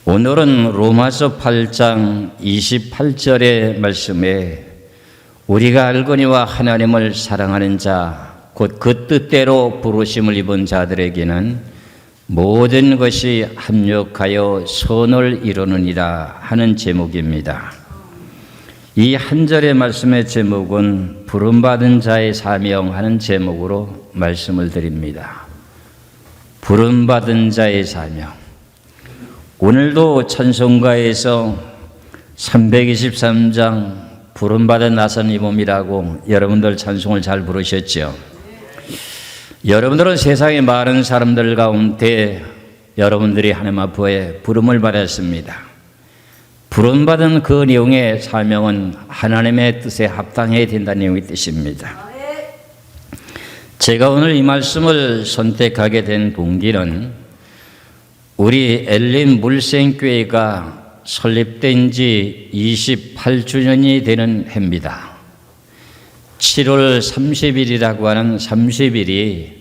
오늘은 로마서 8장 28절의 말씀에 우리가 알거니와 하나님을 사랑하는 자, 곧 그 뜻대로 부르심을 입은 자들에게는 모든 것이 합력하여 선을 이루느니라 하는 제목입니다. 이 한 절의 말씀의 제목은 부름받은 자의 사명 하는 제목으로 말씀을 드립니다. 부름받은 자의 사명. 오늘도 찬송가에서 323장 부름받은 나선 이 몸이라고 여러분들 찬송을 잘 부르셨죠? 여러분들은 세상의 많은 사람들 가운데 여러분들이 하나님 앞에 부름을 받았습니다. 부름받은 그 내용의 사명은 하나님의 뜻에 합당해야 된다는 내용의 뜻입니다. 제가 오늘 이 말씀을 선택하게 된 동기는 우리 엘림 물생교회가 설립된 지 28주년이 되는 해입니다. 7월 30일이라고 하는 30일이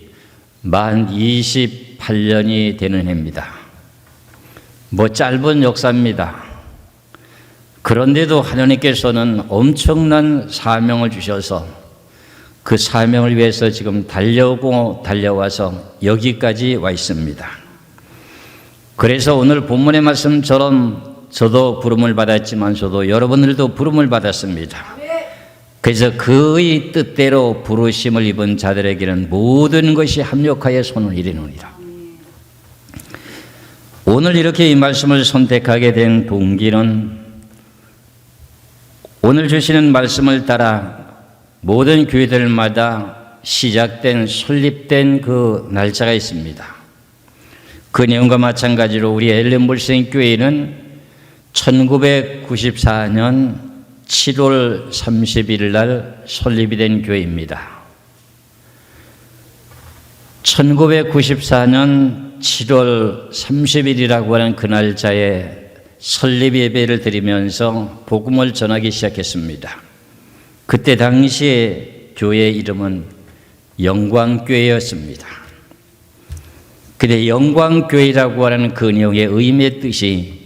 만 28년이 되는 해입니다. 짧은 역사입니다. 그런데도 하나님께서는 엄청난 사명을 주셔서 그 사명을 위해서 지금 달려와서 여기까지 와 있습니다. 그래서 오늘 본문의 말씀처럼 저도 부름을 받았지만 저도 여러분들도 부름을 받았습니다. 그래서 그의 뜻대로 부르심을 입은 자들에게는 모든 것이 합력하여 손을 이루느니라. 오늘 이렇게 이 말씀을 선택하게 된 동기는 오늘 주시는 말씀을 따라 모든 교회들마다 설립된 그 날짜가 있습니다. 그 내용과 마찬가지로 우리 엘림 물생교회는 1994년 7월 30일 날 설립이 된 교회입니다. 1994년 7월 30일이라고 하는 그 날짜에 설립 예배를 드리면서 복음을 전하기 시작했습니다. 그때 당시에 교회 이름은 영광교회였습니다. 근데 영광교회라고 하는 그 내용의 의미의 뜻이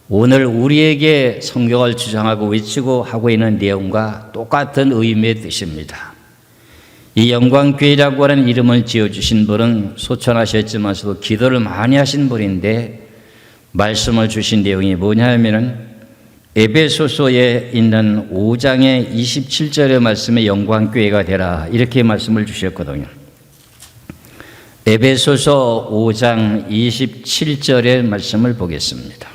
오늘 우리에게 성경을 주장하고 외치고 하고 있는 내용과 똑같은 의미의 뜻입니다. 이 영광교회라고 하는 이름을 지어주신 분은 소천하셨지만서도 기도를 많이 하신 분인데 말씀을 주신 내용이 뭐냐면은 에베소서에 있는 5장의 27절의 말씀에 영광교회가 되라 이렇게 말씀을 주셨거든요. 에베소서 5장 27절의 말씀을 보겠습니다.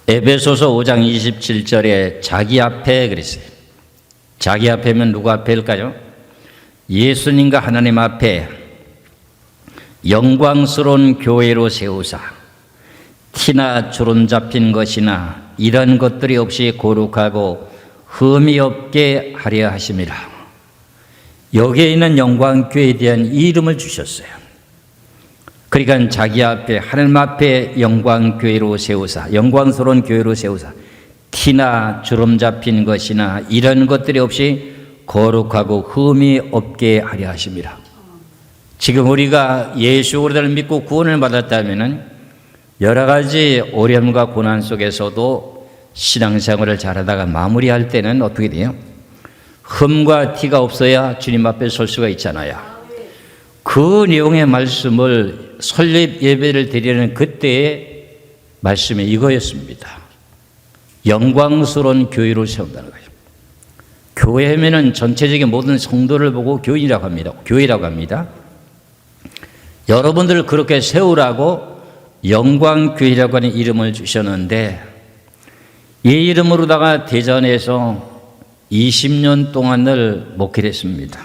에베소서 5장 27절에 자기 앞에 그랬어요. 자기 앞에면 누구 앞에일까요? 예수님과 하나님 앞에 영광스러운 교회로 세우사 티나 주름 잡힌 것이나 이런 것들이 없이 거룩하고 흠이 없게 하려 하심이라. 여기에 있는 영광교회에 대한 이름을 주셨어요. 그러니까 자기 앞에 하나님 앞에 영광교회로 세우사 영광스러운 교회로 세우사 티나 주름 잡힌 것이나 이런 것들이 없이 거룩하고 흠이 없게 하려 하심이라. 지금 우리가 예수 그리스도를 믿고 구원을 받았다면은 여러 가지 어려움과 고난 속에서도 신앙생활을 잘하다가 마무리할 때는 어떻게 돼요? 흠과 티가 없어야 주님 앞에 설 수가 있잖아요. 그 내용의 말씀을 설립 예배를 드리는 그때의 말씀이 이거였습니다. 영광스러운 교회로 세운다는 거예요. 교회면은 전체적인 모든 성도를 보고 교인이라고 합니다. 교회라고 합니다. 여러분들을 그렇게 세우라고 영광교회라고 하는 이름을 주셨는데 이 이름으로다가 대전에서 20년 동안을 목회를 했습니다.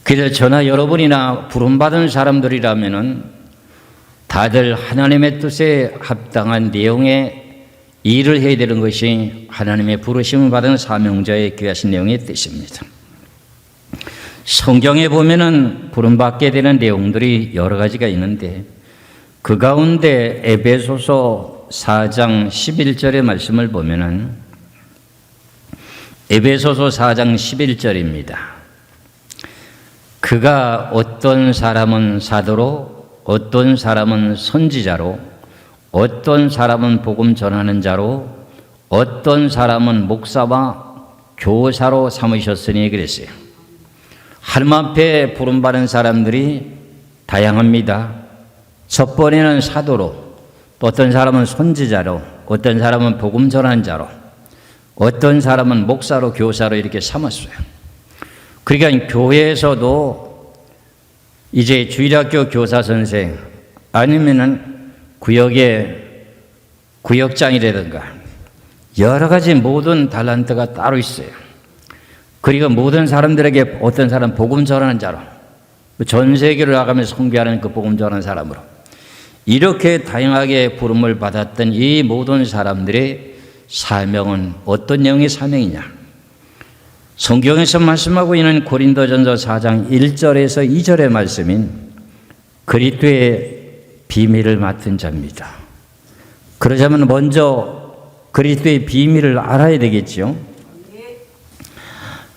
그래서 저나 여러분이나 부름받은 사람들이라면은 다들 하나님의 뜻에 합당한 내용의 일을 해야 되는 것이 하나님의 부르심을 받은 사명자의 귀하신 내용의 뜻입니다. 성경에 보면은 부름받게 되는 내용들이 여러 가지가 있는데 그 가운데 에베소서 4장 11절의 말씀을 보면은 에베소서 4장 11절입니다. 그가 어떤 사람은 사도로, 어떤 사람은 선지자로, 어떤 사람은 복음 전하는 자로, 어떤 사람은 목사와 교사로 삼으셨으니 그랬어요. 하나님 앞에 부름받은 사람들이 다양합니다. 첫 번에는 사도로, 또 어떤 사람은 선지자로, 어떤 사람은 복음 전하는 자로, 어떤 사람은 목사로, 교사로 이렇게 삼았어요. 그러니까 교회에서도 이제 주일학교 교사 선생 아니면은 구역장이라든가 여러 가지 모든 달란트가 따로 있어요. 그리고 모든 사람들에게 어떤 사람 복음 전하는 자로, 전 세계를 나가면서 선교하는 그 복음 전하는 사람으로, 이렇게 다양하게 부름을 받았던 이 모든 사람들의 사명은 어떤 내용의 사명이냐? 성경에서 말씀하고 있는 고린도전서 4장 1절에서 2절의 말씀인 그리스도의 비밀을 맡은 자입니다. 그러자면 먼저 그리스도의 비밀을 알아야 되겠죠.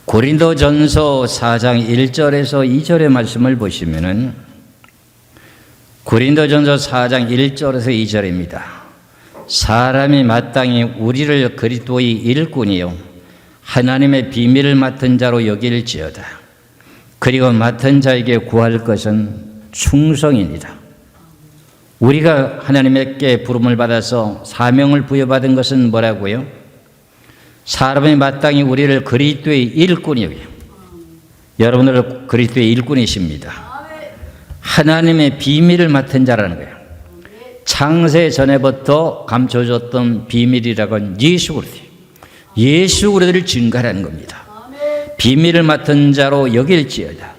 고린도전서 4장 1절에서 2절의 말씀을 보시면은 고린도전서 4장 1절에서 2절입니다. 사람이 마땅히 우리를 그리스도의 일꾼이요 하나님의 비밀을 맡은 자로 여길지어다. 그리고 맡은 자에게 구할 것은 충성이니라. 우리가 하나님께 부름을 받아서 사명을 부여받은 것은 뭐라고요? 사람이 마땅히 우리를 그리스도의 일꾼이요. 여러분들 그리스도의 일꾼이십니다. 하나님의 비밀을 맡은 자라는 거예요. 창세 전에부터 감춰졌던 비밀이라고 하는 예수 그리스도. 예수 그리스도를 증거하는 겁니다. 비밀을 맡은 자로 여길지어다.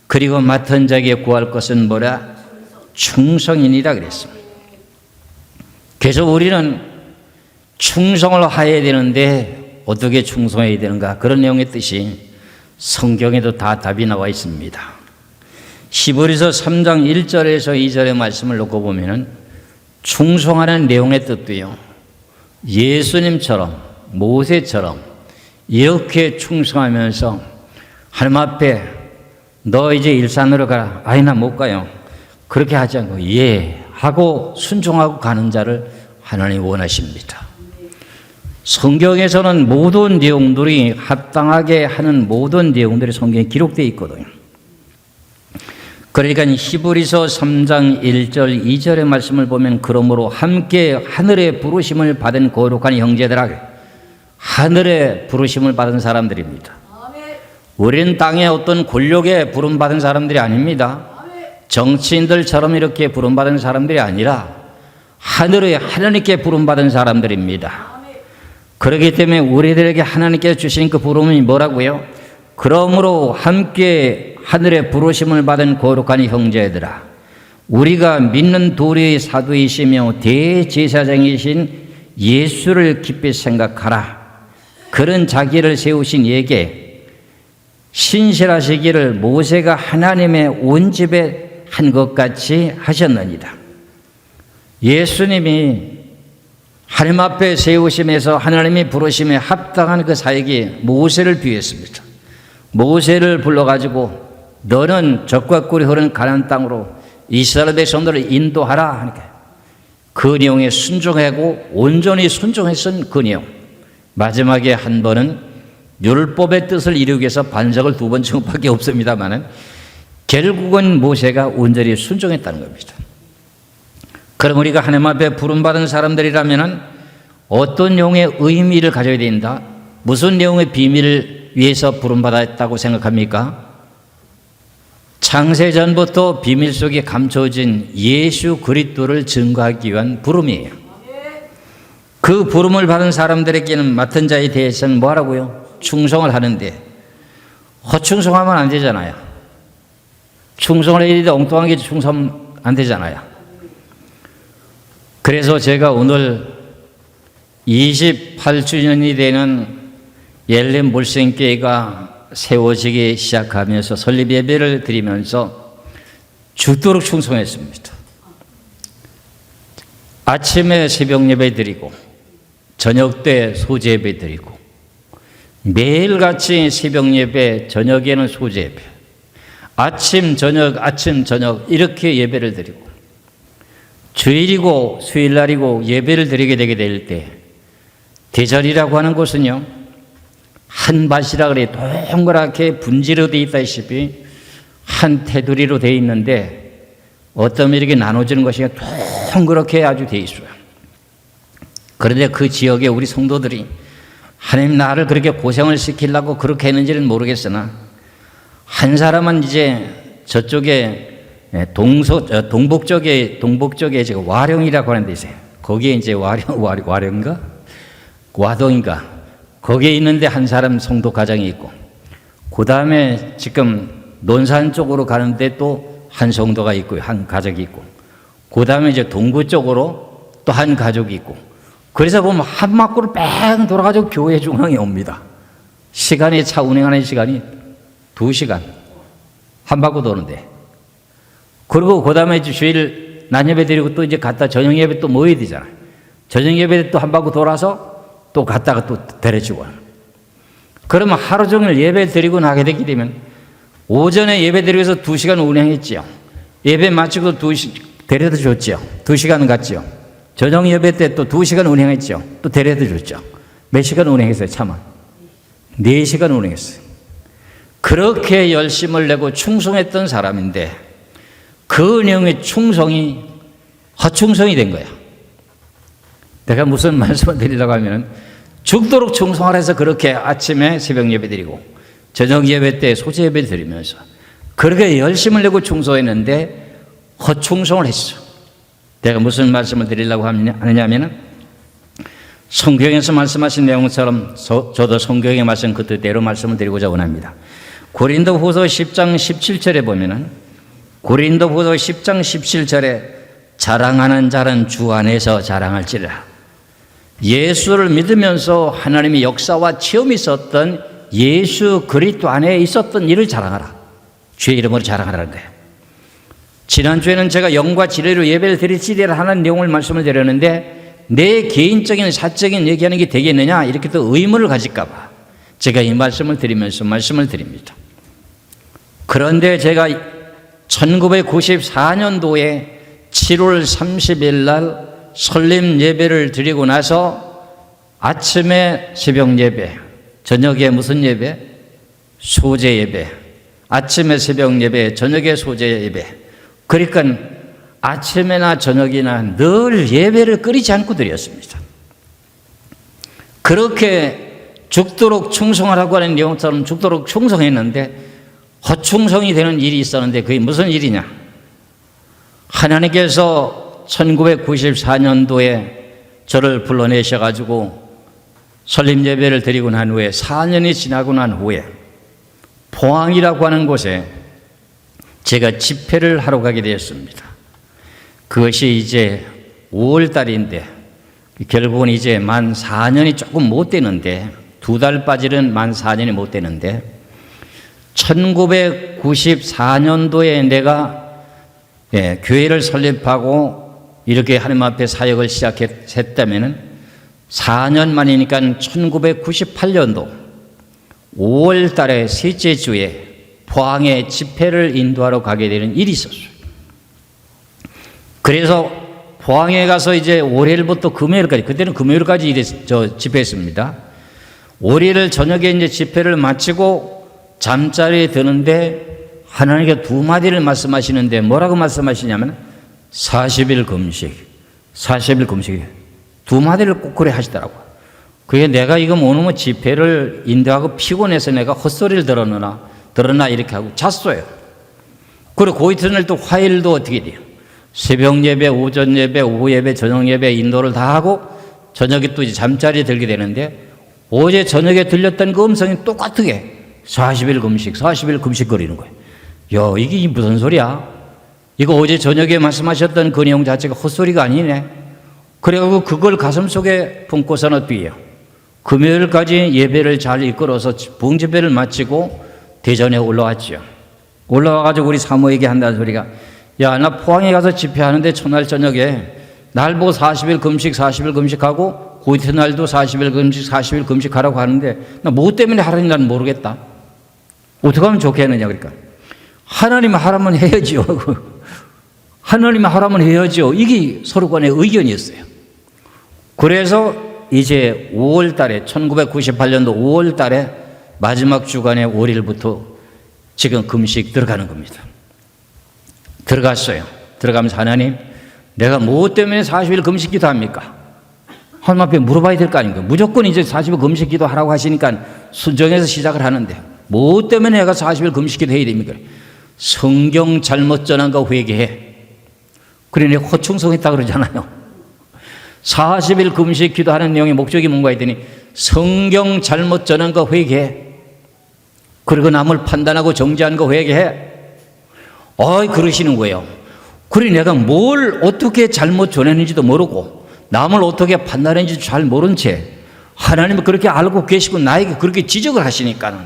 그리고 맡은 자에게 구할 것은 뭐라? 충성이니라 그랬습니다. 그래서 우리는 충성을 하여야 되는데 어떻게 충성해야 되는가? 그런 내용의 뜻이 성경에도 다 답이 나와 있습니다. 히브리서 3장 1절에서 2절의 말씀을 놓고 보면은 충성하는 내용의 뜻도요, 예수님처럼 모세처럼 이렇게 충성하면서 하나님 앞에 너 이제 일산으로 가라. 아니 나 못 가요. 그렇게 하지 않고 예 하고 순종하고 가는 자를 하나님이 원하십니다. 성경에서는 모든 내용들이 합당하게 하는 모든 내용들이 성경에 기록되어 있거든요. 그러니까 히브리서 3장 1절 2절의 말씀을 보면 그러므로 함께 하늘의 부르심을 받은 거룩한 형제들아, 하늘의 부르심을 받은 사람들입니다. 우리는 땅의 어떤 권력에 부름받은 사람들이 아닙니다. 정치인들처럼 이렇게 부름받은 사람들이 아니라 하늘의 하나님께 부름받은 사람들입니다. 그렇기 때문에 우리들에게 하나님께서 주신 그 부름이 뭐라고요? 그러므로 함께 하늘의 부르심을 받은 거룩한 형제들아, 우리가 믿는 도리의 사도이시며 대제사장이신 예수를 깊이 생각하라. 그런 자기를 세우신 이에게 신실하시기를 모세가 하나님의 온 집에 한 것 같이 하셨느니라. 예수님이 하나님 앞에 세우심에서 하나님이 부르심에 합당한 그 사역이 모세를 비했습니다. 모세를 불러가지고 너는 적과 꿀이 흐르는 가나안 땅으로 이스라엘 백성들을 인도하라 하니까 그 내용에 순종하고 온전히 순종했던 그 내용. 마지막에 한 번은 율법의 뜻을 이루기 위해서 반석을 2번 찍은 밖에 없습니다만은 결국은 모세가 온전히 순종했다는 겁니다. 그럼 우리가 하나님 앞에 부름받은 사람들이라면 어떤 내용의 의미를 가져야 된다? 무슨 내용의 비밀을 위해서 부름받았다고 생각합니까? 창세전부터 비밀 속에 감춰진 예수 그리스도를 증거하기 위한 부름이에요. 그 부름을 받은 사람들에게는 맡은 자에 대해서는 뭐라고요? 충성을 하는데 허충성하면 안 되잖아요. 충성을 해야 되는데 엉뚱하게 충성 안 되잖아요. 그래서 제가 오늘 28주년이 되는 옐렘 몰생교회가 세워지기 시작하면서 설립 예배를 드리면서 죽도록 충성했습니다. 아침에 새벽 예배 드리고 저녁 때 소재 예배 드리고 매일같이 새벽 예배, 저녁에는 소제 예배, 아침 저녁 이렇게 예배를 드리고, 주일이고 수요일날이고 예배를 드리게 되게 될 때, 대절이라고 하는 곳은요, 한 밭이라 그래 동그랗게 분지로 되어 있다시피 한 테두리로 되어 있는데, 어떤 이렇게 나눠지는 것이 동그랗게 아주 되어 있어요. 그런데 그 지역에 우리 성도들이 하나님 나를 그렇게 고생을 시키려고 그렇게 했는지는 모르겠으나, 한 사람은 이제 저쪽에 동북 쪽에 지금 와룡이라고 하는 데 있어요. 거기에 이제 와룡인가? 와동인가? 거기에 있는데 한 사람 성도 가정이 있고, 그 다음에 지금 논산 쪽으로 가는데 또 한 성도가 있고요. 한 가족이 있고, 그 다음에 이제 동구 쪽으로 또 한 가족이 있고, 그래서 보면 한 바퀴로 뺑 돌아가지고 교회 중앙에 옵니다. 시간이 차 운행하는 시간이 2시간. 한 바퀴 도는데. 그리고 그 다음에 주일 낮 예배 드리고 또 이제 갔다 저녁 예배 또 모여야 되잖아요. 저녁 예배 또 한 바퀴 돌아서 또 갔다가 또 데려주고. 그러면 하루 종일 예배 드리고 나게 되게 되면, 오전에 예배 드리고 해서 2시간 운행했지요. 예배 마치고 데려다 줬지요. 2시간 갔지요. 저녁 예배 때 또 2시간 운행했죠. 또 데려다 줬죠. 몇 시간 운행했어요, 차만? 4시간 운행했어요. 그렇게 열심을 내고 충성했던 사람인데, 그 내용의 충성이 허충성이 된 거야. 내가 무슨 말씀을 드리려고 하면, 죽도록 충성하라 해서 그렇게 아침에 새벽 예배 드리고 저녁 예배 때 소제 예배 드리면서 그렇게 열심을 내고 충성했는데 허충성을 했어. 내가 무슨 말씀을 드리려고 하느냐면, 성경에서 말씀하신 내용처럼 저도 성경의 말씀 그대로 말씀을 드리고자 원합니다. 고린도후서 10장 17절에 보면은, 고린도후서 10장 17절에 자랑하는 자는 주 안에서 자랑할지라. 예수를 믿으면서 하나님의 역사와 체험이 있었던 예수 그리스도 안에 있었던 일을 자랑하라. 주의 이름으로 자랑하라는 거예요. 지난주에는 제가 영과 진리로 예배를 드리시리라 하는 내용을 말씀을 드렸는데, 내 개인적인 사적인 얘기하는 게 되겠느냐 이렇게 또 의문을 가질까 봐 제가 이 말씀을 드리면서 말씀을 드립니다. 그런데 제가 1994년도에 7월 30일 날 설림 예배를 드리고 나서 아침에 새벽 예배, 저녁에 무슨 예배? 소제 예배. 아침에 새벽 예배, 저녁에 소제 예배. 그러니까 아침이나 저녁이나 늘 예배를 끊이지 않고 드렸습니다. 그렇게 죽도록 충성하라고 하는 내용처럼 죽도록 충성했는데 허충성이 되는 일이 있었는데, 그게 무슨 일이냐? 하나님께서 1994년도에 저를 불러내셔가지고 설림 예배를 드리고 난 후에 4년이 지나고 난 후에 포항이라고 하는 곳에 제가 집회를 하러 가게 되었습니다. 그것이 이제 5월 달인데 결국은 이제 만 4년이 조금 못 되는데, 2달 빠지는 만 4년이 못 되는데, 1994년도에 내가 교회를 설립하고 이렇게 하나님 앞에 사역을 시작했다면 4년 만이니까 1998년도 5월 달에 셋째 주에 포항에 집회를 인도하러 가게 되는 일이 있었어요. 그래서 포항에 가서 이제 월요일부터 금요일까지, 그때는 금요일까지 집회했습니다. 월요일 저녁에 이제 집회를 마치고 잠자리에 드는데 하나님께 2마디를 말씀하시는데, 뭐라고 말씀하시냐면 40일 금식, 40일 금식, 2마디를 꼭 그래 하시더라고요. 그게 내가 이거 뭐냐면 집회를 인도하고 피곤해서 내가 헛소리를 들었나 이렇게 하고 잤어요. 그리고 그 이튿날 또 화요일도 어떻게 돼요? 새벽 예배, 오전 예배, 오후 예배, 저녁 예배 인도를 다 하고 저녁에 또 이제 잠자리에 들게 되는데, 어제 저녁에 들렸던 그 음성이 똑같게 40일 금식, 40일 금식거리는 거예요. 야, 이게 무슨 소리야? 이거 어제 저녁에 말씀하셨던 그 내용 자체가 헛소리가 아니네. 그래가지고 그걸 가슴속에 품고서는 어떻게 해요? 금요일까지 예배를 잘 이끌어서 봉집회를 마치고 대전에 올라왔죠. 올라와가지고 우리 사모에게 한다는 소리가, 야, 나 포항에 가서 집회하는데 첫날 저녁에 날 보고 40일 금식하고 그 이튿날도 40일 금식, 40일 금식하라고 하는데 나 뭐 때문에 하라는지 난 모르겠다. 어떻게 하면 좋겠느냐. 그러니까 하나님 하라면 해야지요. 하나님 하라면 해야죠. 이게 서로 간의 의견이었어요. 그래서 이제 5월 달에 1998년도 5월 달에 마지막 주간의 5일부터 지금 금식 들어가는 겁니다. 들어갔어요. 들어가면서 하나님, 내가 뭐 때문에 40일 금식 기도합니까? 하나님 앞에 물어봐야 될 거 아닙니까? 무조건 이제 40일 금식 기도하라고 하시니까 순정해서 시작을 하는데 뭐 때문에 내가 40일 금식 기도해야 됩니까? 성경 잘못 전한 거 회개해. 그래 내가 허충성했다 그러잖아요. 40일 금식 기도하는 내용의 목적이 뭔가 했더니 성경 잘못 전한 거 회개해. 그리고 남을 판단하고 정죄한 거 회개해. 그러시는 거예요. 그래 내가 뭘 어떻게 잘못 전했는지도 모르고 남을 어떻게 판단했는지도 잘 모른 채 하나님은 그렇게 알고 계시고 나에게 그렇게 지적을 하시니까는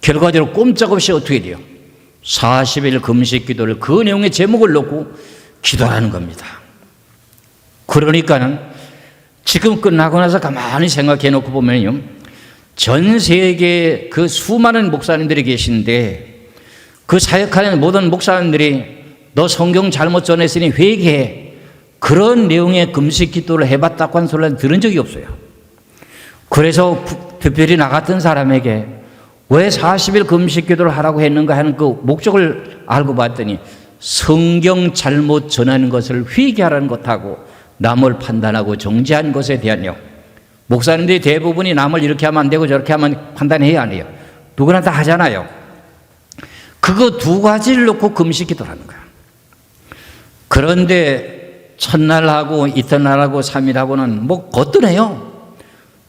결과적으로 꼼짝없이 어떻게 돼요? 40일 금식 기도를 그 내용의 제목을 놓고 기도하는 겁니다. 그러니까는 지금 끝나고 나서 가만히 생각해 놓고 보면요, 전 세계에 그 수많은 목사님들이 계신데 그 사역하는 모든 목사님들이 너 성경 잘못 전했으니 회개해, 그런 내용의 금식 기도를 해봤다고 하는 소리는 들은 적이 없어요. 그래서 특별히 나 같은 사람에게 왜 40일 금식 기도를 하라고 했는가 하는 그 목적을 알고 봤더니 성경 잘못 전하는 것을 회개하라는 것하고 남을 판단하고 정죄한 것에 대한요, 목사님들이 대부분이 남을 이렇게 하면 안 되고 저렇게 하면 판단해야 안 해요. 누구나 다 하잖아요. 그거 두 가지를 놓고 금식 기도를 하는 거야. 그런데 첫날하고 이튿날하고 3일하고는 뭐 거뜬해요.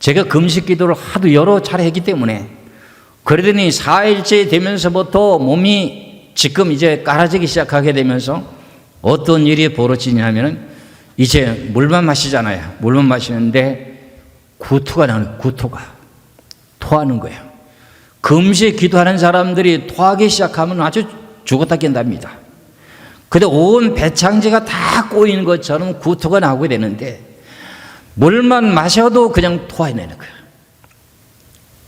제가 금식 기도를 하도 여러 차례 했기 때문에. 그러더니 4일째 되면서부터 몸이 지금 이제 깔아지기 시작하게 되면서 어떤 일이 벌어지냐면은 이제 물만 마시잖아요. 물만 마시는데 구토가 나는, 구토가 토하는 거예요. 금식 기도하는 사람들이 토하기 시작하면 아주 죽었다 깬답니다. 근데 온 배창지가 다 꼬이는 것처럼 구토가 나오게 되는데 물만 마셔도 그냥 토해내는 거예요.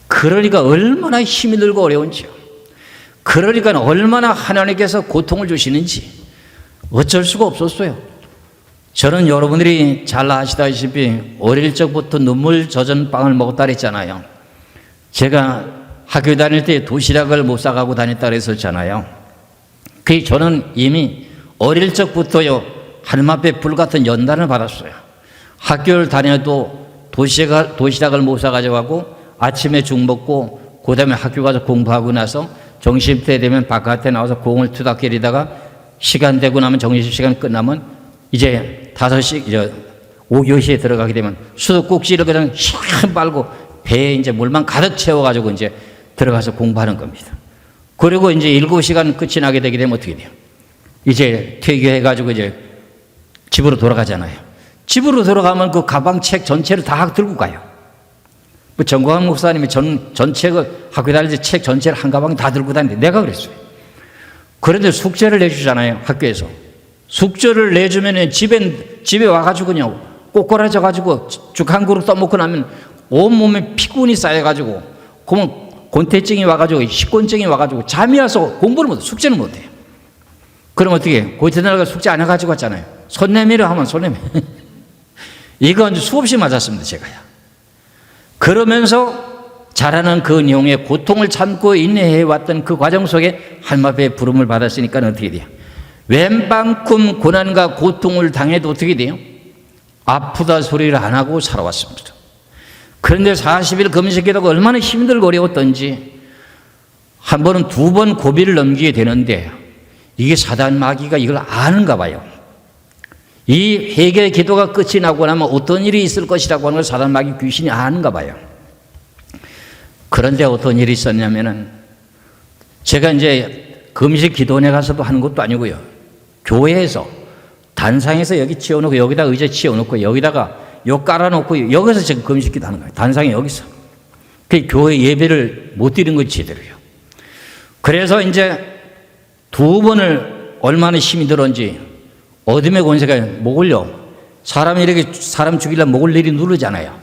그러니까 얼마나 힘이 들고 어려운지요. 그러니까 얼마나 하나님께서 고통을 주시는지 어쩔 수가 없었어요. 저는 여러분들이 잘 아시다시피 어릴 적부터 눈물 젖은 빵을 먹었다 그랬잖아요. 제가 학교 다닐 때 도시락을 못 싸가고 다녔다 그랬었잖아요. 저는 이미 어릴 적부터요, 하나님 앞에 불같은 연단을 받았어요. 학교를 다녀도 도시락을 못 싸가지고 가고 아침에 죽 먹고 그 다음에 학교 가서 공부하고 나서 점심때 되면 바깥에 나와서 공을 투닥거리다가 시간 되고 나면 점심시간 끝나면 이제 5시, 이제 5교시에 들어가게 되면 수도꼭지를 그냥 샥 빨고 배에 이제 물만 가득 채워가지고 이제 들어가서 공부하는 겁니다. 그리고 이제 7시간 끝이 나게 되게 되면 어떻게 돼요? 이제 퇴교해가지고 이제 집으로 돌아가잖아요. 집으로 돌아가면 그 가방 책 전체를 다 들고 가요. 뭐 정광훈 목사님이 전책을 학교 다닐 때 책 전체를 한 가방에 다 들고 다니는데 내가 그랬어요. 그런데 숙제를 내주잖아요, 학교에서. 숙제를 내주면 집에 와가지고 그냥 꼬꼬라져가지고 죽 한 그릇 떠먹고 나면 온몸에 피곤이 쌓여가지고 그러면 곤태증이 와가지고 식곤증이 와가지고 잠이 와서 공부를 못해, 숙제는 못해요. 그럼 어떻게 해요? 그 이튿날 숙제 안 해가지고 왔잖아요. 손 내밀어 하면 손 내밀어. 이건 수없이 맞았습니다, 제가요. 그러면서 자라는 그 내용의 고통을 참고 인내해왔던 그 과정 속에 하나님 앞에 부름을 받았으니까 어떻게 돼요? 웬만큼 고난과 고통을 당해도 어떻게 돼요? 아프다 소리를 안 하고 살아왔습니다. 그런데 40일 금식 기도가 얼마나 힘들고 어려웠던지 한 번은 2번 고비를 넘기게 되는데 이게 사단 마귀가 이걸 아는가 봐요. 이 회개 기도가 끝이 나고 나면 어떤 일이 있을 것이라고 하는 걸 사단 마귀 귀신이 아는가 봐요. 그런데 어떤 일이 있었냐면은 제가 이제 금식 기도원에 가서도 하는 것도 아니고요. 교회에서 단상에서 여기 치워놓고 여기다 의자 치워놓고 여기다가 요 깔아놓고 여기서 지금 금식 기도 하는 거예요. 단상에 여기서. 그 교회 예배를 못 드리는 건 제대로요. 그래서 이제 2번을 얼마나 힘이 들었는지 어둠의 권세가 목을요, 사람이 이렇게 사람 죽이려면 목을 내리 누르잖아요.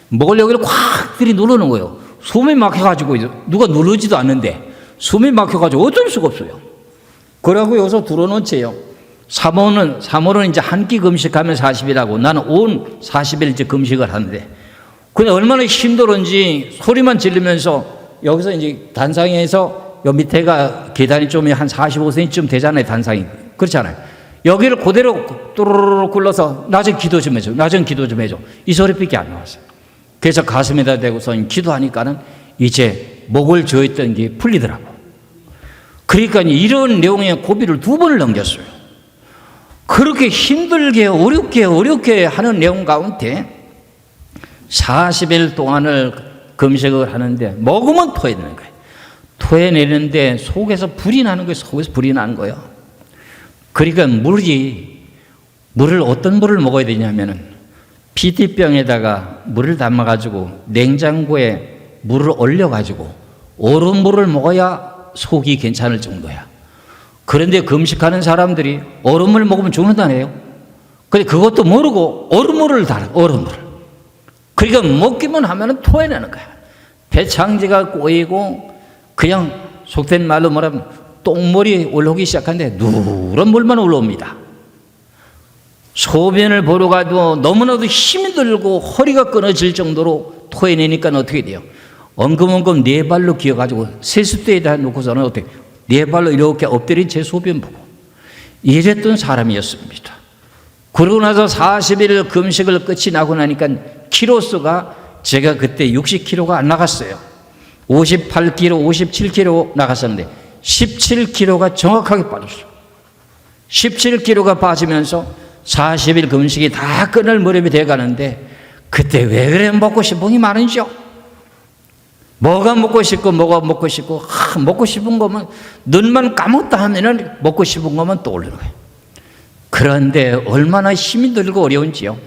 목을 여기를 콱 들이 누르는 거예요. 숨이 막혀가지고 누가 누르지도 않는데 숨이 막혀가지고 어쩔 수가 없어요. 그러고 여기서 들어놓은 채요. 사모는 이제 한 끼 금식하면 40일하고 나는 온 40일째 금식을 하는데 근데 얼마나 힘들었는지 소리만 지르면서 여기서 이제 단상에서 요 밑에가 계단이 좀 한 45cm쯤 되잖아요. 단상이. 그렇잖아요. 여기를 그대로 뚜루루루 굴러서 낮은 기도 좀 해줘. 낮은 기도 좀 해줘. 이 소리밖에 안 나왔어요. 그래서 가슴에다 대고서 기도하니까는 이제 목을 조였던 게 풀리더라고. 그러니까 이런 내용의 고비를 2번을 넘겼어요. 그렇게 힘들게 어렵게 하는 내용 가운데 40일 동안을 금식을 하는데 먹으면 토해내는 거예요. 토해내는데 속에서 불이 나는 거예요. 속에서 불이 나는 거예요. 그러니까 물을 어떤 물을 먹어야 되냐면은 PT병에다가 물을 담아가지고 냉장고에 물을 얼려가지고 얼음물을 먹어야 속이 괜찮을 정도야. 그런데 금식하는 사람들이 얼음물 먹으면 죽는다네요. 근데 그것도 모르고 얼음물을 달아, 얼음물. 그러니까 먹기만 하면 토해내는 거야. 배창지가 꼬이고 그냥 속된 말로 말하면 똥물이 올라오기 시작하는데 누런 물만 올라옵니다. 소변을 보러 가도 너무나도 힘이 들고 허리가 끊어질 정도로 토해내니까 어떻게 돼요? 엉금엉금 4발로 기어가지고 세숫대에다 놓고서는 어떻게 4발로 이렇게 엎드린 제 소변 보고 이랬던 사람이었습니다. 그러고 나서 40일 금식을 끝이 나고 나니까 키로수가 제가 그때 60kg가 안 나갔어요. 58kg, 57kg 나갔었는데 17kg가 정확하게 빠졌어요. 17kg가 빠지면서 40일 금식이 다 끝날 무렵이 돼가는데 그때 왜 그래 먹고 싶은 게 많은지요? 뭐가 먹고 싶고 먹고 싶은 거면 눈만 감았다 하면은 먹고 싶은 것만 떠오르는 거예요. 그런데 얼마나 힘이 들고 어려운지요.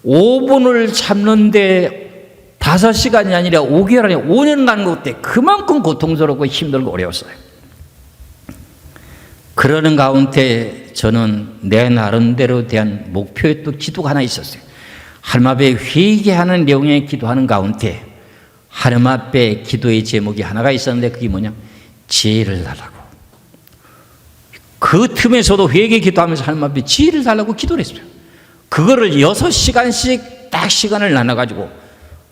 5분을 참는데 5시간이 아니라 5개월 아니라 5년 간 것 때 그만큼 고통스럽고 힘들고 어려웠어요. 그러는 가운데 저는 내 나름대로 대한 목표에 또 기도가 하나 있었어요. 하나님 앞에 회개하는 내용의 기도하는 가운데 하나님 앞에 기도의 제목이 하나가 있었는데 그게 뭐냐? 지혜를 달라고. 그 틈에서도 회개 기도하면서 하나님 앞에 지혜를 달라고 기도를 했어요. 그거를 6시간씩 딱 시간을 나눠가지고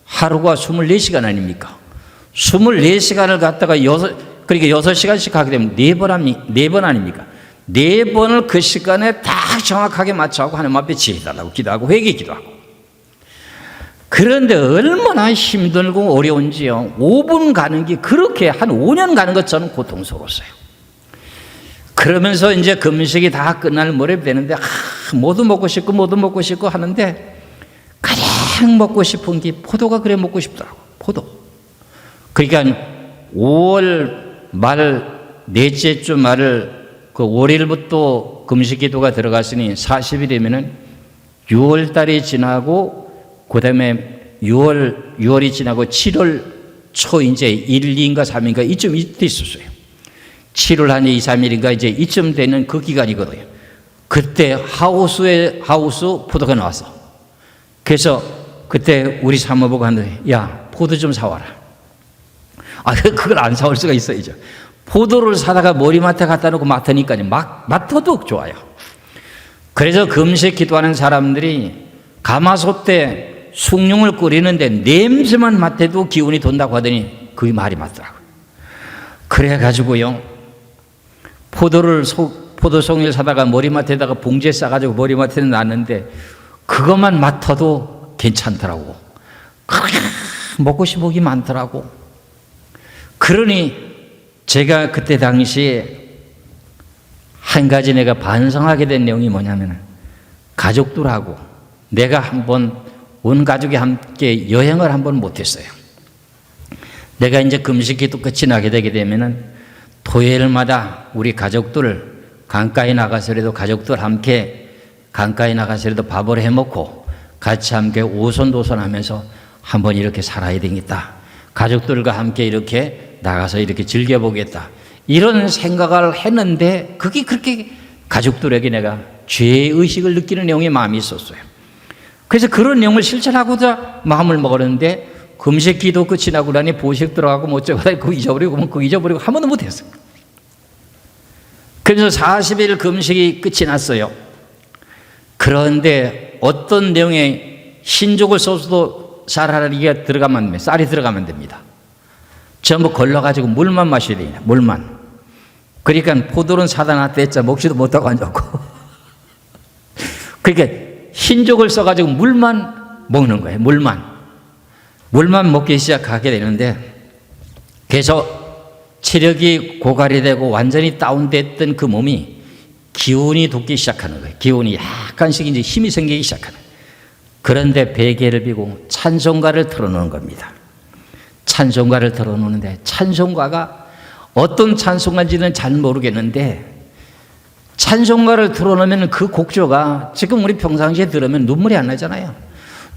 하루가 24시간 아닙니까? 24시간을 갖다가 그러니까 6시간씩 하게 되면 4번 아닙니까? 4번을 그 시간에 딱 정확하게 맞춰하고 하나님 앞에 지혜 달라고 기도하고 회개 기도하고. 그런데 얼마나 힘들고 어려운지요. 5분 가는 게 그렇게 한 5년 가는 것처럼 고통스러웠어요. 그러면서 이제 금식이 다 끝날 무렵이 되는데 모두 먹고 싶고 하는데 가장 먹고 싶은 게 포도가 그래 먹고 싶더라고. 포도. 그러니까 5월 말 넷째 주 말을 그 월요일부터 금식 기도가 들어갔으니 40일이면은 6월 달이 지나고 그 다음에 6월이 지나고 7월 초 이제 1, 2인가 3인가 이쯤 이때 있었어요. 7월 한 2, 3일인가 이제 이쯤 되는 그 기간이거든요. 그때 하우스 포도가 나왔어. 그래서 그때 우리 사모부가 하는데 야 포도 좀 사와라. 그걸 안 사올 수가 있어야죠. 포도를 사다가 머리맡에 갖다 놓고 맡으니까요. 맡아도 좋아요. 그래서 금식 기도하는 사람들이 가마솥에 숭늉을 끓이는데 냄새만 맡아도 기운이 돈다고 하더니 그게 말이 맞더라고요. 그래가지고요. 포도송이를 사다가 머리맡에다가 봉지에 싸가지고 머리맡에 놨는데 그것만 맡아도 괜찮더라고. 먹고 싶은 게 많더라고. 그러니 제가 그때 당시에 한 가지 내가 반성하게 된 내용이 뭐냐면 가족들하고 내가 한번 온 가족이 함께 여행을 한번 못했어요. 내가 이제 금식기도 끝이 나게 되게 되면은 토요일마다 우리 가족들 강가에 나가서라도 가족들 함께 강가에 나가서라도 밥을 해 먹고 같이 함께 오손도손하면서 한번 이렇게 살아야 되겠다. 가족들과 함께 이렇게 나가서 이렇게 즐겨보겠다. 이런 생각을 했는데 그게 그렇게 가족들에게 내가 죄의식을 느끼는 내용의 마음이 있었어요. 그래서 그런 내용을 실천하고자 마음을 먹었는데 금식 기도 끝이 나고 나니 보식 들어가고 뭐 어쩌고 그거 잊어버리고 뭐 그거 잊어버리고 한 번도 못했어요. 그래서 40일 금식이 끝이 났어요. 그런데 어떤 내용에 신족을 써서도 쌀이 들어가면 됩니다. 전부 걸러가지고 물만 마셔야 됩니다. 물만. 그러니까 포도는 사다 놨다 했자 먹지도 못하고 앉았고 그러니까 흰족을 써가지고 물만 먹는 거예요. 물만 먹기 시작하게 되는데 그래서 체력이 고갈이 되고 완전히 다운됐던 그 몸이 기운이 돋기 시작하는 거예요. 기운이 약간씩 이제 힘이 생기기 시작하는 거예요. 그런데 베개를 비고 찬송가를 틀어놓는 겁니다. 찬송가를 틀어놓는데 찬송가가 어떤 찬송가인지는 잘 모르겠는데 찬송가를 틀어놓으면 그 곡조가 지금 우리 평상시에 들으면 눈물이 안 나잖아요.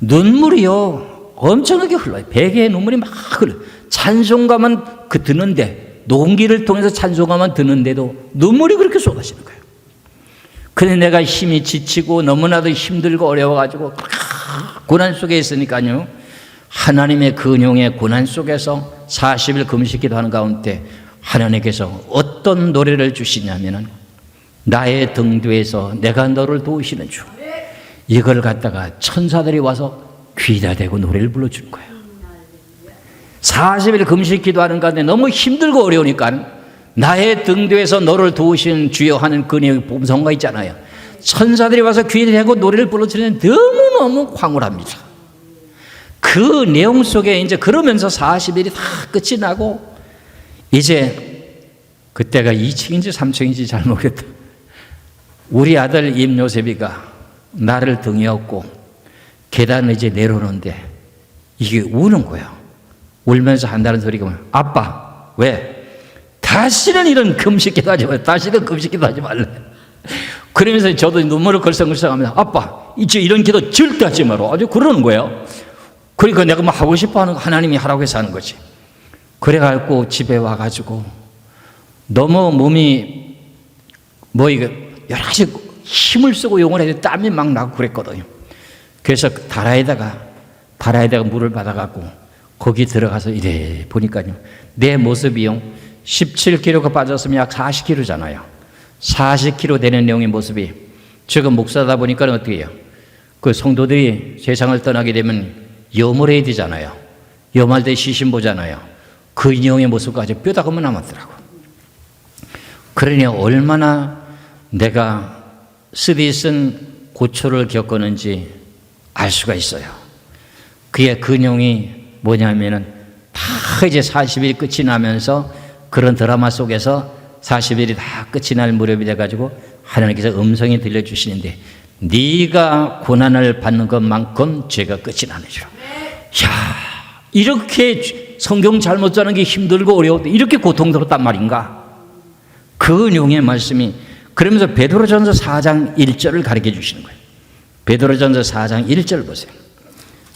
눈물이요 엄청나게 흘러요. 베개에 눈물이 막 흘러요. 찬송가만 듣는데 농기를 통해서 찬송가만 듣는데도 눈물이 그렇게 쏟아지는 거예요. 근데 내가 힘이 지치고 너무나도 힘들고 어려워가지고 고난 속에 있으니까요, 하나님의 근용의 고난 속에서 40일 금식기도 하는 가운데 하나님께서 어떤 노래를 주시냐면은 나의 등 뒤에서 내가 너를 도우시는 주, 이걸 갖다가 천사들이 와서 귀에다 대고 노래를 불러주는 거예요. 40일 금식기도 하는 가운데 너무 힘들고 어려우니까 나의 등 뒤에서 너를 도우시는 주여 하는 그 내용이 복음성가 있잖아요. 천사들이 와서 귀에 대고 노래를 불러주는 너무너무 황홀합니다. 그 내용 속에 이제 그러면서 40일이 다 끝이 나고 이제 그때가 2층인지 3층인지 잘 모르겠다. 우리 아들 임요셉이가 나를 등에 업고 계단을 이제 내려오는데 이게 우는 거예요. 울면서 한다는 소리가 뭐야? 아빠, 왜? 다시는 이런 금식기도 하지 말래. 다시는 금식기도 하지 말래. 그러면서 저도 눈물을 걸썽걸썽하면서 아빠, 이제 이런 기도 절대 하지 마라. 아주 그러는 거예요. 그러니까 내가 뭐 하고 싶어 하는 거 하나님이 하라고 해서 하는 거지. 그래갖고 집에 와가지고 너무 몸이 뭐 이거 여러 가지 힘을 쓰고 용을 해도 땀이 막 나고 그랬거든요. 그래서 다라에다가 물을 받아갖고 거기 들어가서 이래 보니까요, 내 모습이요 17kg가 빠졌으면 약 40kg잖아요. 40kg 되는 내용의 모습이 지금 목사다 보니까 어떻게 해요? 그 성도들이 세상을 떠나게 되면 염을 해야 되잖아요. 염할 때 시신 보잖아요. 그 인형의 모습까지 뼈다귀만 남았더라고. 그러니 얼마나 내가 쓰디쓴 고초를 겪었는지 알 수가 있어요. 그의 근용이 뭐냐면은 다 이제 40일이 끝이 나면서 그런 드라마 속에서 40일이 다 끝이 날 무렵이 돼가지고 하나님께서 음성이 들려주시는데 네가 고난을 받는 것만큼 죄가 끝이 나는 줄. 야, 이렇게 성경 잘못 자는 게 힘들고 어려운데 이렇게 고통스럽단 말인가? 그 내용의 말씀이 그러면서 베드로전서 4장 1절을 가르쳐 주시는 거예요. 베드로전서 4장 1절 보세요.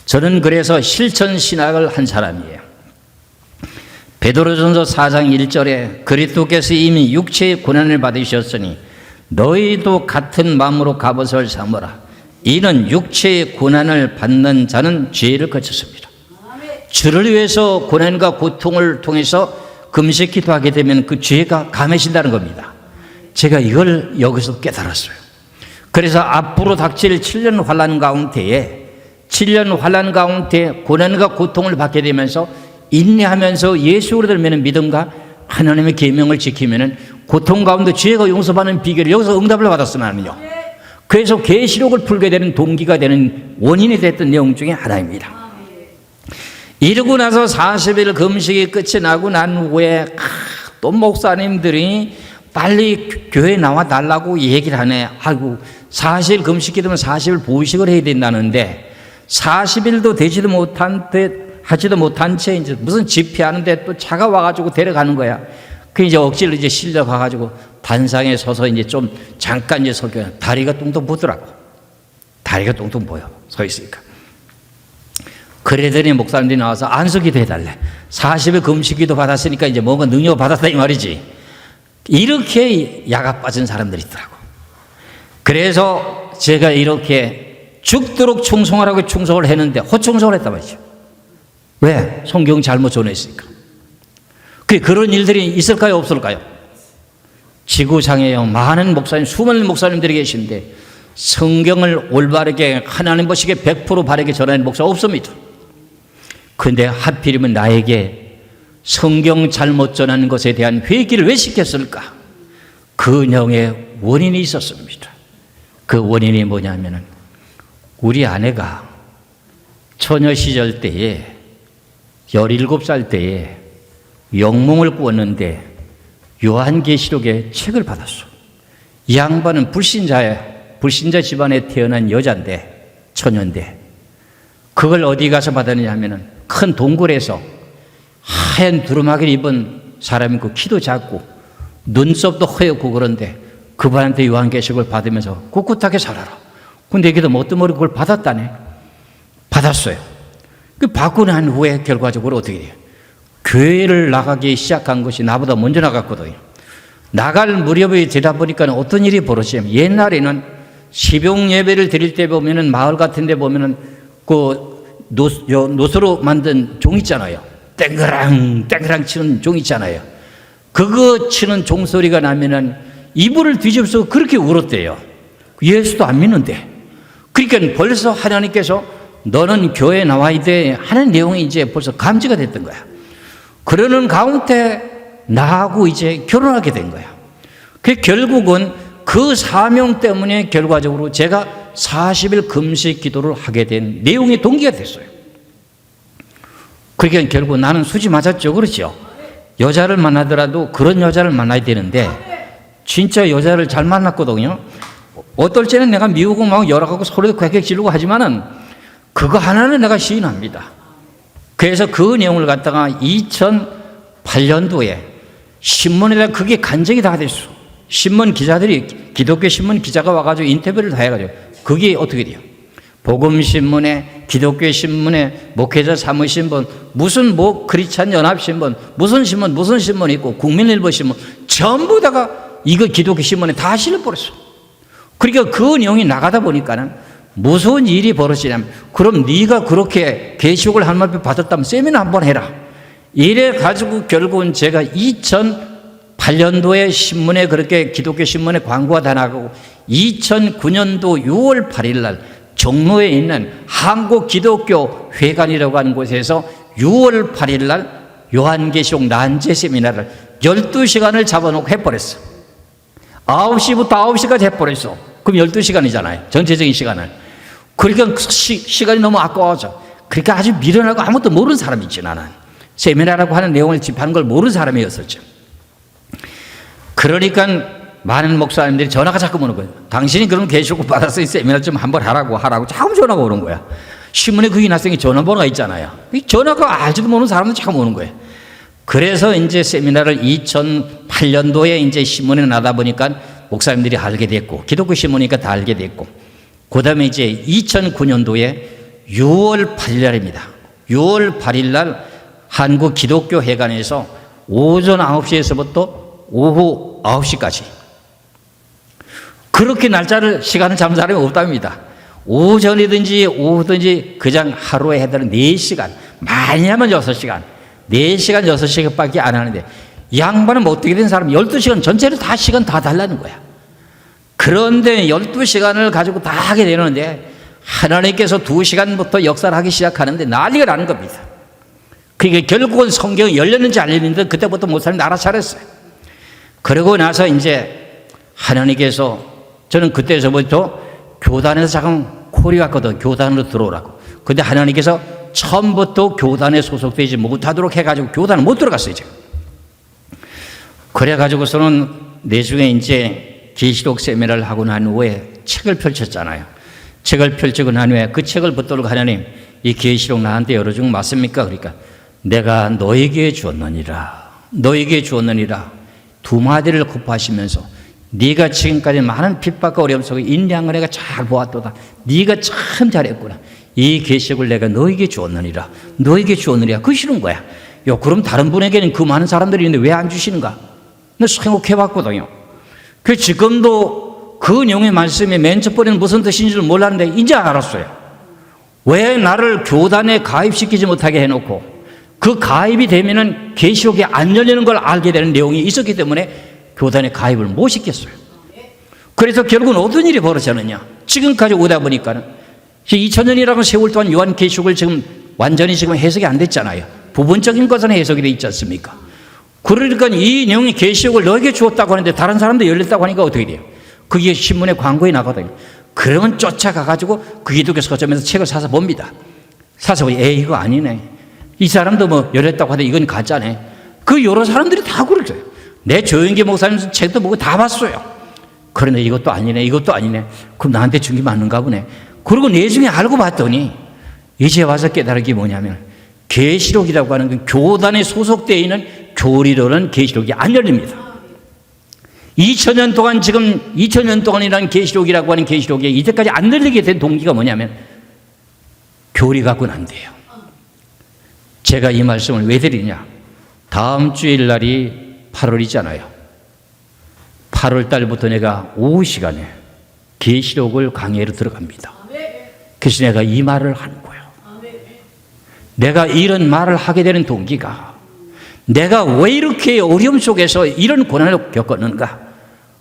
저는 그래서 실천 신학을 한 사람이에요. 베드로전서 4장 1절에 그리스도께서 이미 육체의 고난을 받으셨으니 너희도 같은 마음으로 갑옷을 삼으라. 이는 육체의 고난을 받는 자는 죄를 거쳤습니다. 주를 위해서 고난과 고통을 통해서 금식 기도하게 되면 그 죄가 감해진다는 겁니다. 제가 이걸 여기서 깨달았어요. 그래서 앞으로 닥칠 7년 환난 가운데에 7년 환난 가운데 고난과 고통을 받게 되면서 인내하면서 예수 그리스도를 믿음과 하나님의 계명을 지키면은 고통 가운데 죄가 용서받는 비결을 여기서 응답을 받았으면요. 그래서 계시록을 풀게 되는 동기가 되는 원인이 됐던 내용 중에 하나입니다. 이러고 나서 40일 금식이 끝이 나고 난 후에 또 목사님들이 빨리 교회에 나와 달라고 얘기를 하네. 아이고 40일 금식이 되면 40일 보식을 해야 된다는데 40일도 되지도 못한 하지도 못한 채 이제 무슨 집회하는데 또 차가 와가지고 데려가는 거야. 그 이제 억지로 이제 실려 가가지고 단상에 서서 이제 좀 잠깐 이제 서게 다리가 뚱뚱 보더라고. 다리가 뚱뚱 보여. 서 있으니까. 그러더니 목사님들이 나와서 안수기도 해달래. 40일 금식기도 받았으니까 이제 뭔가 능력 받았다 이 말이지. 이렇게 야가 빠진 사람들이 있더라고. 그래서 제가 이렇게 죽도록 충성하라고 충성을 했는데 헛충성을 했단 말이죠. 왜? 성경 잘못 전했으니까. 그런 일들이 있을까요? 없을까요? 지구상에 많은 목사님, 수많은 목사님들이 계신데 성경을 올바르게 하나님 보시기에 100% 바르게 전하는 목사 없습니다. 그런데 하필이면 나에게 성경 잘못 전하는 것에 대한 회개를 왜 시켰을까? 그 내용에 원인이 있었습니다. 그 원인이 뭐냐면은 우리 아내가 처녀 시절 때에 17살 때에 영몽을 꾸었는데 요한계시록의 책을 받았어. 이 양반은 불신자 집안에 태어난 여자인데, 처녀인데, 그걸 어디 가서 받았느냐 하면은 큰 동굴에서 하얀 두루마기를 입은 사람이 그 키도 작고 눈썹도 허옇고 그런데 그분한테 요한계시록을 받으면서 꿋꿋하게 살아라. 근데 여기도 뭣도 모르고 그걸 받았다네. 받았어요. 그 받고 난 후에 결과적으로 어떻게 돼요? 교회를 나가기 시작한 것이 나보다 먼저 나갔거든요. 나갈 무렵에 되다 보니까 어떤 일이 벌어지냐면 옛날에는 시병 예배를 드릴 때 보면은 마을 같은 데 보면은 그 노수로 만든 종 있잖아요. 땡그랑 땡그랑 치는 종 있잖아요. 그거 치는 종소리가 나면은 이불을 뒤집어서 그렇게 울었대요. 예수도 안 믿는데. 그러니까 벌써 하나님께서 너는 교회에 나와야 돼 하는 내용이 이제 벌써 감지가 됐던 거야. 그러는 가운데 나하고 이제 결혼하게 된 거야. 결국은 그 사명 때문에 결과적으로 제가 40일 금식 기도를 하게 된 내용의 동기가 됐어요. 그러니까 결국 나는 수지 맞았죠. 그렇죠? 여자를 만나더라도 그런 여자를 만나야 되는데 진짜 여자를 잘 만났거든요. 어떨 때는 내가 미우고 막 열악하고 소리도 꽥꽥 지르고 하지만은 그거 하나는 내가 시인합니다. 그래서 그 내용을 갖다가 2008년도에 신문에다 그게 간증이 다 됐어. 신문 기자들이, 기독교 신문 기자가 와가지고 인터뷰를 다 해가지고 그게 어떻게 돼요? 복음신문에, 기독교 신문에, 목회자 사무신문, 무슨 크리스찬 연합신문, 무슨 신문 있고 국민일보 신문 전부 다가 이거 기독교 신문에 다 실려버렸어. 그러니까 그 내용이 나가다 보니까는 무슨 일이 벌어지냐면 그럼 네가 그렇게 계시록을 하나님 앞에 받았다면 세미나 한번 해라. 이래 가지고 결국은 제가 2008년도에 신문에 그렇게 기독교 신문에 광고가 다 나가고 2009년도 6월 8일 날 종로에 있는 한국기독교 회관이라고 하는 곳에서 6월 8일 날 요한계시록 난제 세미나를 12시간을 잡아놓고 해버렸어. 9시부터 9시까지 해버렸어. 그럼 12시간이잖아요. 전체적인 시간을. 그러니까 시간이 너무 아까워져. 그러니까 아주 미련하고 아무것도 모르는 사람이지 나는. 세미나라고 하는 내용을 집하는 걸 모르는 사람이었었죠. 그러니까 많은 목사님들이 전화가 자꾸 오는 거예요. 당신이 그럼 계시록 받아서 세미나 좀 한번 하라고 자꾸 전화가 오는 거야. 신문에 그게 났으니 전화번호가 있잖아요. 이 전화가 알지도 모르는 사람들 자꾸 오는 거예요. 그래서 이제 세미나를 2008년도에 이제 신문에 나다 보니까 목사님들이 알게 됐고, 기독교 신문이니까 다 알게 됐고, 그 다음에 이제 2009년도에 6월 8일 날입니다. 6월 8일 날 한국 기독교 회관에서 오전 9시에서부터 오후 9시까지. 그렇게 시간을 잡는 사람이 없답니다. 오전이든지 오후든지 그냥 하루에 해당하는 4시간, 많이 하면 6시간, 4시간, 6시간밖에 안 하는데 이 양반은 뭐 어떻게 된 사람이 12시간 전체를 다 시간 다 달라는 거야. 그런데 12시간을 가지고 다 하게 되는데 하나님께서 2시간부터 역사를 하기 시작하는데 난리가 나는 겁니다. 그러니까 결국은 성경이 열렸는지 안 열렸는지 그때부터 목사님이 알아차렸어요. 그러고 나서 이제 하나님께서 저는 그때서부터 교단에서 잠깐 콜이 왔거든. 교단으로 들어오라고. 근데 하나님께서 처음부터 교단에 소속되지 못하도록 해가지고 교단을 못 들어갔어요. 지금. 그래가지고서는 내중에 이제 계시록 세미나를 하고 난 후에 책을 펼쳤잖아요. 책을 펼치고 난 후에 그 책을 붙들고 하나님, 이 계시록 나한테 열어준 거 맞습니까? 그러니까 내가 너에게 주었느니라. 너에게 주었느니라. 두 마디를 곱하시면서 네가 지금까지 많은 핍박과 어려움 속에 인내한 걸 내가 잘 보았도다. 네가 참 잘했구나. 이 계시록을 내가 너에게 주었느니라. 너에게 주었느니라. 그거 싫은 거야. 그럼 다른 분에게는 그 많은 사람들이 있는데 왜 안 주시는가? 나 생각해 봤거든요. 그 지금도 그 내용의 말씀이 맨 첫번에는 무슨 뜻인 줄 몰랐는데 이제 알았어요. 왜 나를 교단에 가입시키지 못하게 해놓고 그 가입이 되면은 계시록이 안 열리는 걸 알게 되는 내용이 있었기 때문에 교단에 가입을 못 시켰어요. 그래서 결국은 어떤 일이 벌어졌느냐. 지금까지 오다 보니까는 2000년이라는 세월 동안 요한계시록을 지금 완전히 지금 해석이 안 됐잖아요. 부분적인 것은 해석이 돼 있지 않습니까? 그러니까 이 내용이 계시록을 너에게 주었다고 하는데 다른 사람도 열렸다고 하니까 어떻게 돼요? 그게 신문에 광고에 나거든요. 그러면 쫓아가가지고 그 기독교 서점에서 책을 사서 봅니다. 사서 보니 이거 아니네. 이 사람도 뭐 열렸다고 하는데 이건 가짜네. 그 여러 사람들이 다 그러죠. 내 조영기 목사님 책도 보고 다 봤어요. 그런데 이것도 아니네, 이것도 아니네. 그럼 나한테 준 게 맞는가 보네. 그리고 나중에 알고 봤더니 이제 와서 깨달은 게 뭐냐면 계시록이라고 하는 건 교단에 소속되어 있는 교리로는 계시록이 안 열립니다. 2000년 동안 지금 2000년 동안이라는 계시록이라고 하는 계시록에 이때까지 안 열리게 된 동기가 뭐냐면 교리 갖고는 안 돼요. 제가 이 말씀을 왜 드리냐. 다음 주일 날이 8월이잖아요. 8월 달부터 내가 오후 시간에 계시록을 강의로 들어갑니다. 그래서 내가 이 말을 하는 거예요. 내가 이런 말을 하게 되는 동기가 내가 왜 이렇게 어려움 속에서 이런 고난을 겪었는가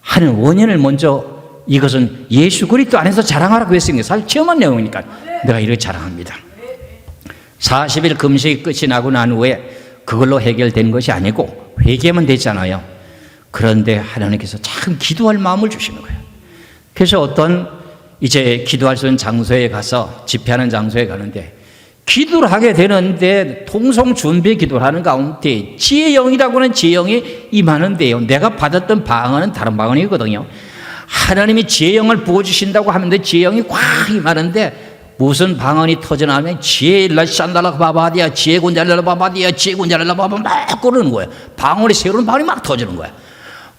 하는 원인을 먼저 이것은 예수 그리스도 안에서 자랑하라고 했으니까 사실 체험한 내용이니까 내가 이렇게 자랑합니다. 40일 금식이 끝이 나고 난 후에 그걸로 해결된 것이 아니고 회개만 됐잖아요. 그런데 하나님께서 참 기도할 마음을 주시는 거예요. 그래서 어떤 이제 기도할 수 있는 장소에 가서 집회하는 장소에 가는데 기도를 하게 되는데 통성 준비 기도를 하는 가운데 지혜의 영이라고 하는 지혜의 영이 임하는데요. 내가 받았던 방언은 다른 방언이거든요. 하나님이 지혜의 영을 부어주신다고 하는데 지혜의 영이 꽉 임하는데 무슨 방언이 터져나오면 지혜일라 싼달라 바바디야 지혜군잘라 바바디야 지혜군잘라 바바 막 그러는 거예요. 방언이 새로운 방언이 막 터지는 거예요.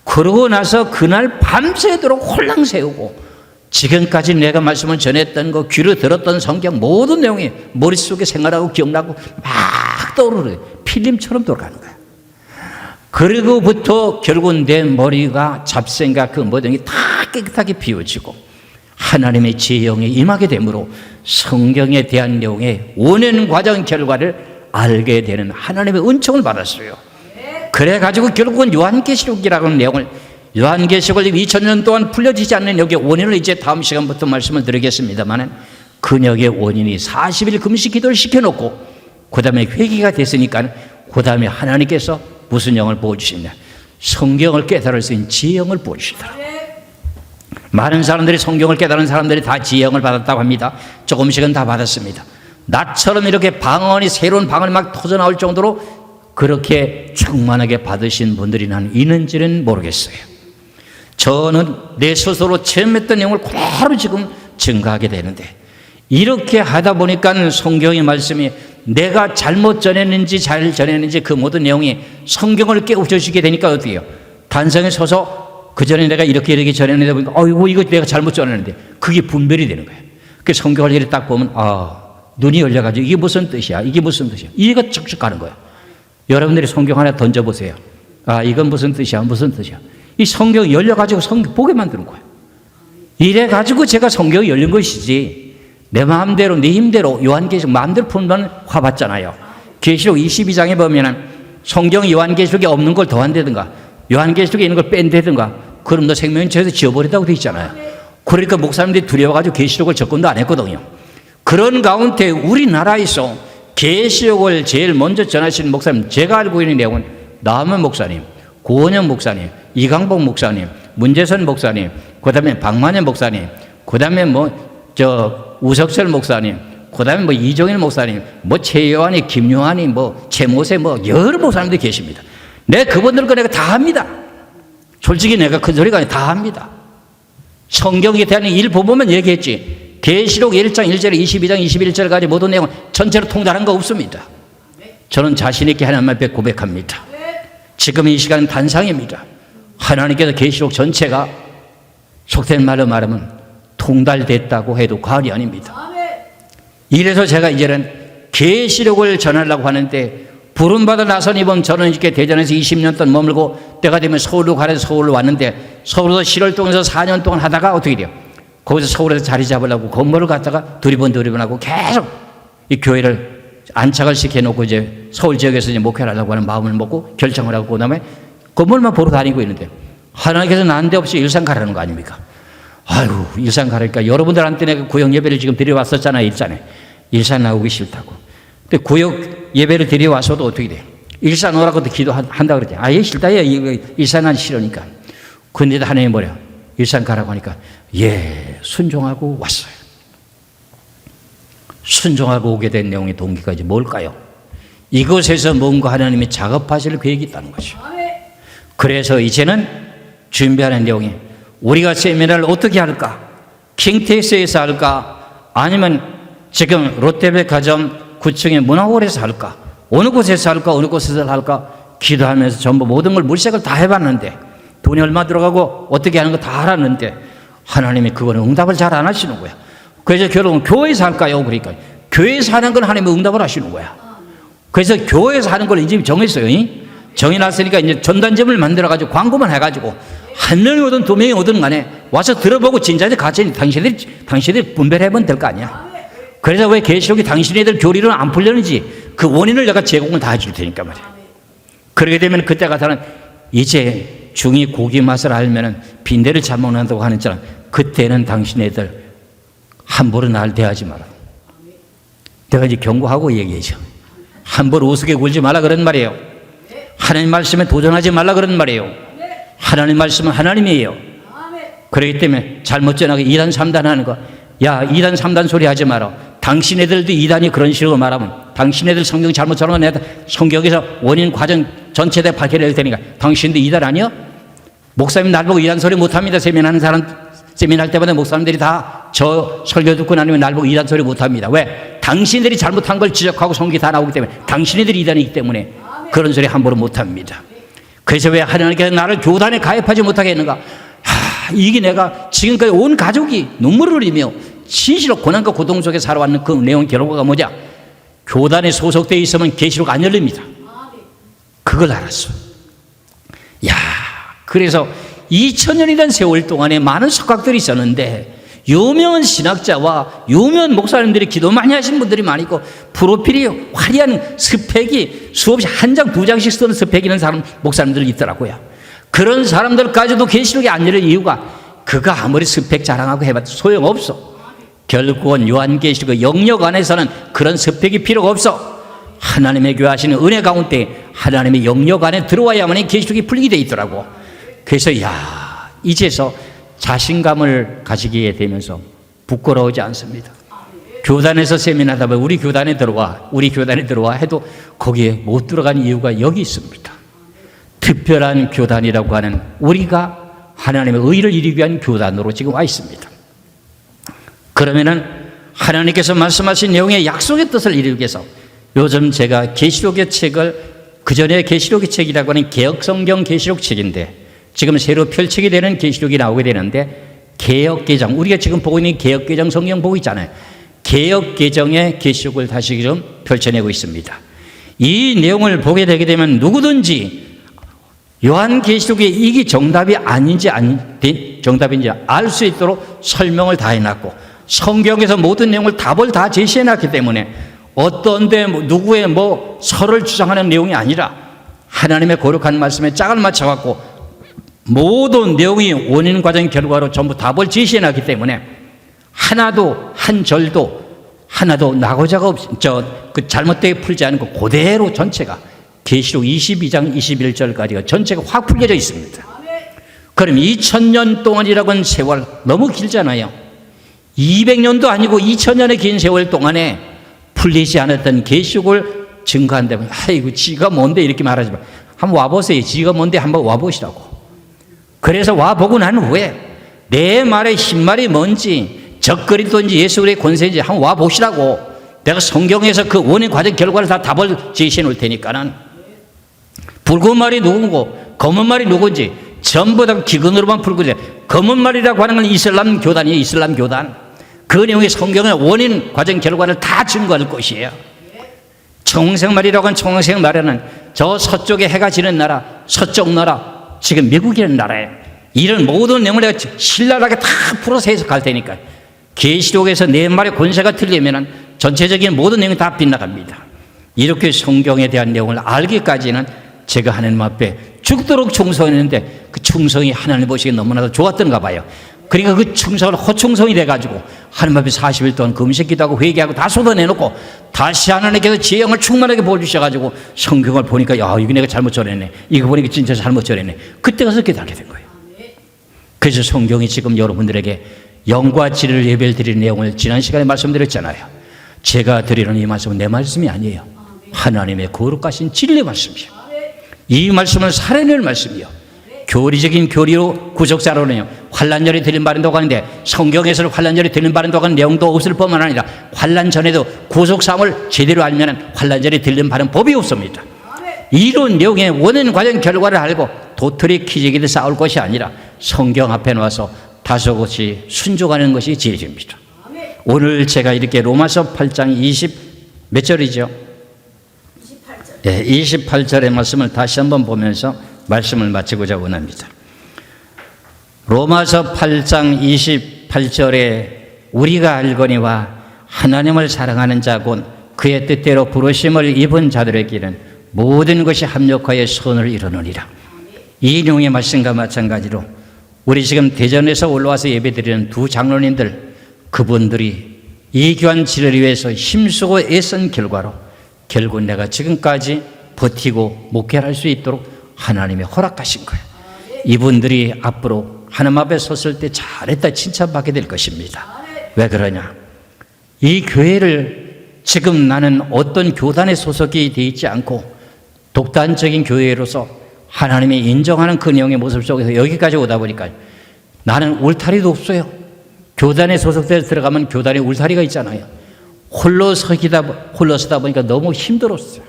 그러고 나서 그날 밤새도록 홀랑 세우고 지금까지 내가 말씀을 전했던 거 귀로 들었던 성경 모든 내용이 머릿속에 생각하고 기억나고 막 떠오르는 필름처럼 돌아가는 거야. 그리고부터 결국은 내 머리가 잡생각 그 모든 게 다 깨끗하게 비워지고 하나님의 지혜의 영이 임하게 되므로 성경에 대한 내용의 원인 과정 결과를 알게 되는 하나님의 은총을 받았어요. 그래가지고 결국은 요한계시록이라고 하는 내용을 요한계시록을 2000년 동안 풀려지지 않는 여기에 원인을 이제 다음 시간부터 말씀을 드리겠습니다만 그 역의 원인이 40일 금식 기도를 시켜놓고 그 다음에 회개가 됐으니까 그 다음에 하나님께서 무슨 영을 부어주시냐 성경을 깨달을 수 있는 지혜영을 부어주시더라고요. 많은 사람들이 성경을 깨달은 사람들이 다 지혜영을 받았다고 합니다. 조금씩은 다 받았습니다. 나처럼 이렇게 방언이 새로운 방언이 막 터져나올 정도로 그렇게 충만하게 받으신 분들이 난 있는지는 모르겠어요. 저는 내 스스로 체험했던 내용을 그대로 지금 증가하게 되는데 이렇게 하다 보니까 성경의 말씀이 내가 잘못 전했는지 잘 전했는지 그 모든 내용이 성경을 깨우쳐주게 되니까 어떻게 해요? 단상에 서서 그 전에 내가 이렇게 전했는데 보니까 어이구 이거 내가 잘못 전했는데 그게 분별이 되는 거예요. 그 성경을 이렇게 딱 보면 눈이 열려가지고 이게 무슨 뜻이야? 이게 무슨 뜻이야? 이해가 척척 가는 거예요. 여러분들이 성경 하나 던져보세요. 이건 무슨 뜻이야? 무슨 뜻이야? 이 성경이 열려가지고 성경 보게 만드는 거예요. 이래가지고 제가 성경이 열린 것이지 내 마음대로 내 힘대로 요한계시록 마음대로 풀면 화봤잖아요. 계시록 22장에 보면은 성경 요한계시록에 없는 걸 더한다든가 요한계시록에 있는 걸 뺀다든가 그럼 너 생명체에서 지워버린다고 돼 있잖아요. 그러니까 목사님들이 두려워가지고 계시록을 접근도 안 했거든요. 그런 가운데 우리나라에서 계시록을 제일 먼저 전하시는 목사님 제가 알고 있는 내용은 남은 목사님, 고원영 목사님, 이강복 목사님, 문재선 목사님, 그 다음에 박만현 목사님, 그 다음에 우석철 목사님, 그 다음에 이종일 목사님, 최요한이, 김요한이, 최모세, 여러 목사님들이 계십니다. 내가 그분들 거 내가 다 합니다. 솔직히 내가 큰 소리가 아니라 다 합니다. 성경에 대한 일부분만 얘기했지. 계시록 1장 1절, 22장 21절까지 모든 내용 전체로 통달한 거 없습니다. 저는 자신 있게 하나님 앞에 고백합니다. 지금 이 시간은 단상입니다. 하나님께서 계시록 전체가 속된 말로 말하면 통달됐다고 해도 과언이 아닙니다. 이래서 제가 이제는 계시록을 전하려고 하는데 부름받아 나선 이번 저는 이렇게 대전에서 20년 동안 머물고 때가 되면 서울로 가려서 서울로 왔는데 서울에서 실월동에서 4년 동안 하다가 어떻게 돼요? 거기서 서울에서 자리 잡으려고 건물을 갖다가 두리번두리번하고 계속 이 교회를 안착을 시켜놓고 이제 서울 지역에서 이제 목회를 하려고 하는 마음을 먹고 결정을 하고 그다음에 건물만 보러 다니고 있는데 하나님께서 난데없이 일산 가라는 거 아닙니까? 아이고 일산 가라니까 여러분들한테 내가 구역 예배를 지금 드려왔었잖아요. 일산 나오기 싫다고. 근데 구역 예배를 드려와서도 어떻게 돼? 일산 오라고도 기도한다 그러지. 아예 싫다. 일산은 싫으니까. 근데도 하나님이 뭐래요? 일산 가라고 하니까 예 순종하고 왔어요. 순종하고 오게 된 내용의 동기가 이제 뭘까요? 이곳에서 뭔가 하나님이 작업하실 계획이 있다는 거죠. 그래서 이제는 준비하는 내용이 우리가 세미나를 어떻게 할까? 킹텍스에서 할까? 아니면 지금 롯데백화점 9층의 문화홀에서 할까? 어느 곳에서 할까? 어느 곳에서 할까? 기도하면서 전부 모든 걸 물색을 다 해봤는데 돈이 얼마 들어가고 어떻게 하는 거 다 알았는데 하나님이 그거는 응답을 잘 안 하시는 거야. 그래서 결국은 교회에서 할까요? 그러니까 교회에서 하는 건 하나님이 응답을 하시는 거야. 그래서 교회에서 하는 걸 이제 정했어요. 정해놨으니까 이제 전단점을 만들어가지고 광고만 해가지고 한 명이 오든 두 명이 오든 간에 와서 들어보고 진짜인지 가짜인지 당신들이 분별해보면 될 거 아니야. 그래서 왜 계시록이 당신네들 교리는 안 풀렸는지 그 원인을 내가 제공을 다 해줄 테니까 말이야. 그러게 되면 그때 가서는 이제 중이 고기 맛을 알면은 빈대를 잘 먹는다고 하는 처럼 그때는 당신네들 함부로 날 대하지 마라. 내가 이제 경고하고 얘기하죠. 함부로 우습게 굴지 말라 그런 말이에요. 하나님 말씀에 도전하지 말라 그런 말이에요. 하나님 말씀은 하나님이에요. 그렇기 때문에 잘못 전하고 2단 3단 하는 거, 야 2단 3단 소리 하지 마라. 당신애들도 2단이 그런 식으로 말하면 당신애들 성경 잘못 전하면 내가 성경에서 원인 과정 전체 다 밝혀낼 테니까 당신도 2단 아니야? 목사님 날 보고 2단 소리 못합니다. 세미나하는 사람 세미나할 때마다 목사님들이 다 저 설교 듣고 나면 날 보고 2단 소리 못합니다. 왜? 당신들이 잘못한 걸 지적하고 성기 다 나오기 때문에 당신들이 2단이기 때문에 그런 소리 함부로 못합니다. 그래서 왜 하나님께서 나를 교단에 가입하지 못하게 했는가? 이게 내가 지금까지 온 가족이 눈물을 흘리며 진실로 고난과 고통 속에 살아왔는 그 내용 결과가 뭐냐? 교단에 소속되어 있으면 계시록 안 열립니다. 그걸 알았어. 야, 그래서 2000년이라는 세월 동안에 많은 석학들이 있었는데 유명한 신학자와 유명한 목사님들이 기도 많이 하신 분들이 많이 있고 프로필이 화려한 스펙이 수없이 한 장 두 장씩 쓰는 스펙 있는 사람 목사님들이 있더라고요. 그런 사람들까지도 계시록이 안 열릴 이유가 그가 아무리 스펙 자랑하고 해봐도 소용없어. 결국은 요한계시록 영역 안에서는 그런 스펙이 필요가 없어. 하나님의 교회 하시는 은혜 가운데 하나님의 영역 안에 들어와야만 계시록이 풀리게 돼 있더라고. 그래서 야 이제서 자신감을 가지게 되면서 부끄러우지 않습니다. 교단에서 세미나하다 보면 우리 교단에 들어와 해도 거기에 못 들어간 이유가 여기 있습니다. 특별한 교단이라고 하는 우리가 하나님의 의를 이루기 위한 교단으로 지금 와 있습니다. 그러면은 하나님께서 말씀하신 내용의 약속의 뜻을 이루기 위해서 요즘 제가 계시록의 책을 그전에 계시록의 책이라고 하는 개혁성경 계시록 책인데 지금 새로 펼치게 되는 계시록이 나오게 되는데 개혁개정, 우리가 지금 보고 있는 개혁개정 성경 보고 있잖아요. 개혁개정의 계시록을 다시 좀 펼쳐내고 있습니다. 이 내용을 보게 되게 되면 누구든지 요한계시록이 이게 정답이 아닌지 정답인지 알 수 있도록 설명을 다 해놨고 성경에서 모든 내용을 답을 다 제시해놨기 때문에 어떤 데 누구의 설을 주장하는 내용이 아니라 하나님의 거룩한 말씀에 짝을 맞춰갖고 모든 내용이 원인 과정 결과로 전부 답을 제시해놨기 때문에 하나도 한 절도 하나도 나고자가 없이 그 잘못되게 풀지 않고 그대로 전체가 계시록 22장 21절까지가 전체가 확 풀려져 있습니다. 그럼 2000년 동안이라고 하는 세월 너무 길잖아요. 200년도 아니고 2000년의 긴 세월 동안에 풀리지 않았던 계시록을 증거한다면 아이고 지가 뭔데 이렇게 말하지 마. 한번 와보세요. 지가 뭔데 한번 와보시라고. 그래서 와보고 난 후에 내 말의 힘말이 뭔지 적그리스도인지 예수 그리스도의 권세인지 한번 와보시라고. 내가 성경에서 그 원인 과정 결과를 다 답을 제시해 놓을 테니까는 붉은 말이 누구고 검은 말이 누군지 전부 다 기근으로만 풀고 있어요. 검은 말이라고 하는 건 이슬람 교단이에요. 이슬람 교단. 그 내용이 성경의 원인 과정 결과를 다 증거할 것이에요. 청홍색 말이라고 하는 청홍색 말에는 저 서쪽에 해가 지는 나라 서쪽 나라 지금 미국이라는 나라에 이런 모든 내용을 내가 신랄하게 다 풀어서 해석할 테니까 계시록에서 내 말의 권세가 틀리면 전체적인 모든 내용이 다 빗나갑니다. 이렇게 성경에 대한 내용을 알기까지는 제가 하나님 앞에 죽도록 충성했는데 그 충성이 하나님 보시기에 너무나도 좋았던가 봐요. 그러니까 그 충성을 허충성이 돼가지고 하나님 앞에 40일 동안 금식 기도하고 회개하고 다 쏟아내놓고 다시 하나님께서 제 영을 충만하게 보여주셔가지고 성경을 보니까 야 이거 내가 잘못 전했네, 이거 보니까 진짜 잘못 전했네. 그때 가서 깨닫게 된 거예요. 그래서 성경이 지금 여러분들에게 영과 진리를 예배를 드리는 내용을 지난 시간에 말씀드렸잖아요. 제가 드리는 이 말씀은 내 말씀이 아니에요. 하나님의 거룩하신 진리의 말씀이에요. 이 말씀은 살아낼 말씀이요, 교리적인 교리로 구속사로는요 환난절에 들린 바른다고 하는데 성경에서는 환난절에 들린 바른다고 하는 내용도 없을 뿐만 아니라 환난 전에도 구속사함을 제대로 알면 환난절에 들린 바른 법이 없습니다. 이런 내용의 원인 과정 결과를 알고 도토리 키재기를 쌓을 것이 아니라 성경 앞에 나와서 다소곳이 순종하는 것이 지혜입니다. 오늘 제가 이렇게 로마서 8장 20 몇 절이죠? 28절. 네, 28절의 말씀을 다시 한번 보면서 말씀을 마치고자 원합니다. 로마서 8장 28절에 우리가 알거니와 하나님을 사랑하는 자 곧 그의 뜻대로 부르심을 입은 자들에게는 모든 것이 합력하여 선을 이루느니라. 이 내용의 말씀과 마찬가지로 우리 지금 대전에서 올라와서 예배드리는 두 장로님들, 그분들이 이 귀한 진리를 위해서 힘쓰고 애쓴 결과로 결국 내가 지금까지 버티고 목회를 할 수 있도록 하나님이 허락하신 거예요. 이분들이 앞으로 하나님 앞에 섰을 때 잘했다 칭찬받게 될 것입니다. 왜 그러냐? 이 교회를 지금 나는 어떤 교단에 소속이 되어 있지 않고 독단적인 교회로서 하나님이 인정하는 그 내용의 모습 속에서 여기까지 오다 보니까 나는 울타리도 없어요. 교단에 소속돼서 들어가면 교단에 울타리가 있잖아요. 홀로 서다 보니까 너무 힘들었어요.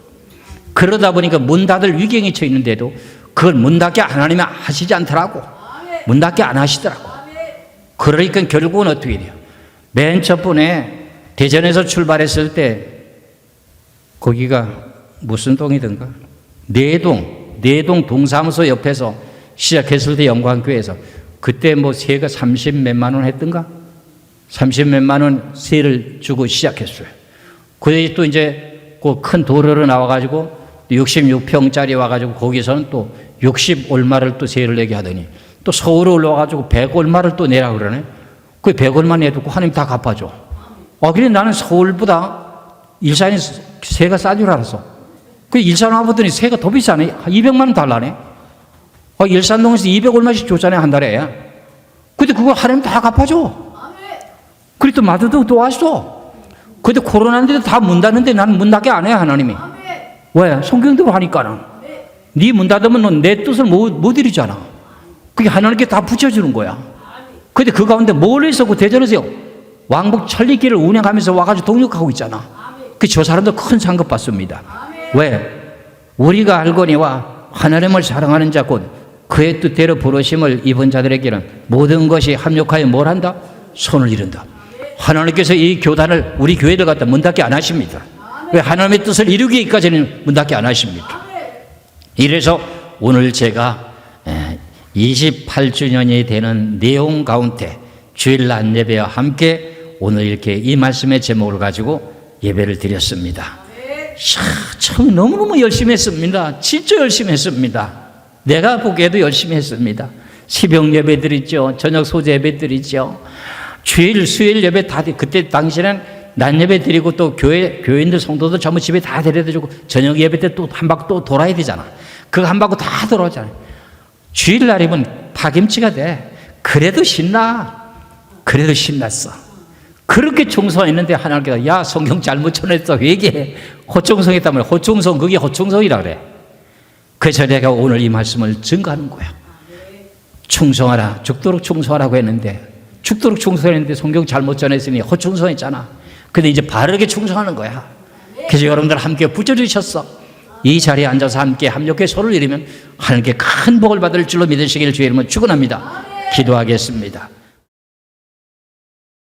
그러다 보니까 문 닫을 위경에 처해 있는데도 그걸 문 닫게 하나님이 하시지 않더라고. 문 닫게 안 하시더라고. 그러니까 결국은 어떻게 돼요? 맨 첫 번에 대전에서 출발했을 때 거기가 무슨 동이든가 내동 동사무소 옆에서 시작했을 때 영광교회에서 그때 뭐 세가 30몇만 원 했던가? 30몇만 원 세를 주고 시작했어요. 그래서 또 이제 그 큰 도로로 나와가지고 66평짜리 와가지고 거기서는 또 60 얼마를 또 세를 내게 하더니 또 서울에 올라와가지고 100 얼마를 또 내라 그러네. 그 100 얼마 내도 하나님 다 갚아줘. 그래 나는 서울보다 일산이 세가 싼 줄 알았어. 그 일산 와보더니 세가 더 비싸네. 200만 원 달라네. 일산동에서 200 얼마씩 줬잖아요 한 달에. 근데 그걸 하나님 다 갚아줘. 그래 또 마드도 또 왔어. 근데 코로나인데도 다 문 닫는데 나는 문 닫게 안 해 하나님이. 왜? 성경대로 하니까는. 네 문 닫으면 넌 내 뜻을 못 이루잖아. 그게 하나님께 다 붙여주는 거야. 근데 그 가운데 멀리서 그 대전에서 왕복 천리길을 운행하면서 와가지고 동력하고 있잖아. 저 사람도 큰 상급 받습니다. 왜? 우리가 알거니와 하나님을 사랑하는 자 곧 그의 뜻대로 부르심을 입은 자들에게는 모든 것이 합력하여 뭘 한다? 손을 이룬다. 하나님께서 이 교단을 우리 교회를 갖다 문 닫게 안 하십니다. 왜? 하나님의 뜻을 이루기까지는 문 닫게 안 하십니다. 이래서 오늘 제가 28주년이 되는 내용 가운데 주일 낮 예배와 함께 오늘 이렇게 이 말씀의 제목을 가지고 예배를 드렸습니다. 참 너무너무 열심히 했습니다. 진짜 열심히 했습니다. 내가 보기에도 열심히 했습니다. 새벽 예배 드리죠. 저녁 소재 예배 드리죠. 주일 수요일 예배 다 그때 당시에는 낮 예배 드리고 또 교인들 성도들 전부 집에 다 데려다 주고 저녁 예배 때 또 한 바퀴 또 돌아야 되잖아. 그거 한 바퀴 다 돌아오잖아요. 주일날이면 파김치가 돼. 그래도 신나. 그래도 신났어. 그렇게 충성했는데 하나님께서 야 성경 잘못 전했어. 회개해. 호충성했다면 호충성 그게 호충성이라 그래. 그래서 내가 오늘 이 말씀을 증거하는 거야. 충성하라. 죽도록 충성하라고 했는데 죽도록 충성했는데 성경 잘못 전했으니 호충성했잖아. 근데 이제 바르게 충성하는 거야. 그래서 여러분들 함께 붙여주셨어. 이 자리에 앉아서 함께 합력해 손을 이루면 하나님께 큰 복을 받을 줄로 믿으시기를 주의 이름으로 축원합니다. 기도하겠습니다.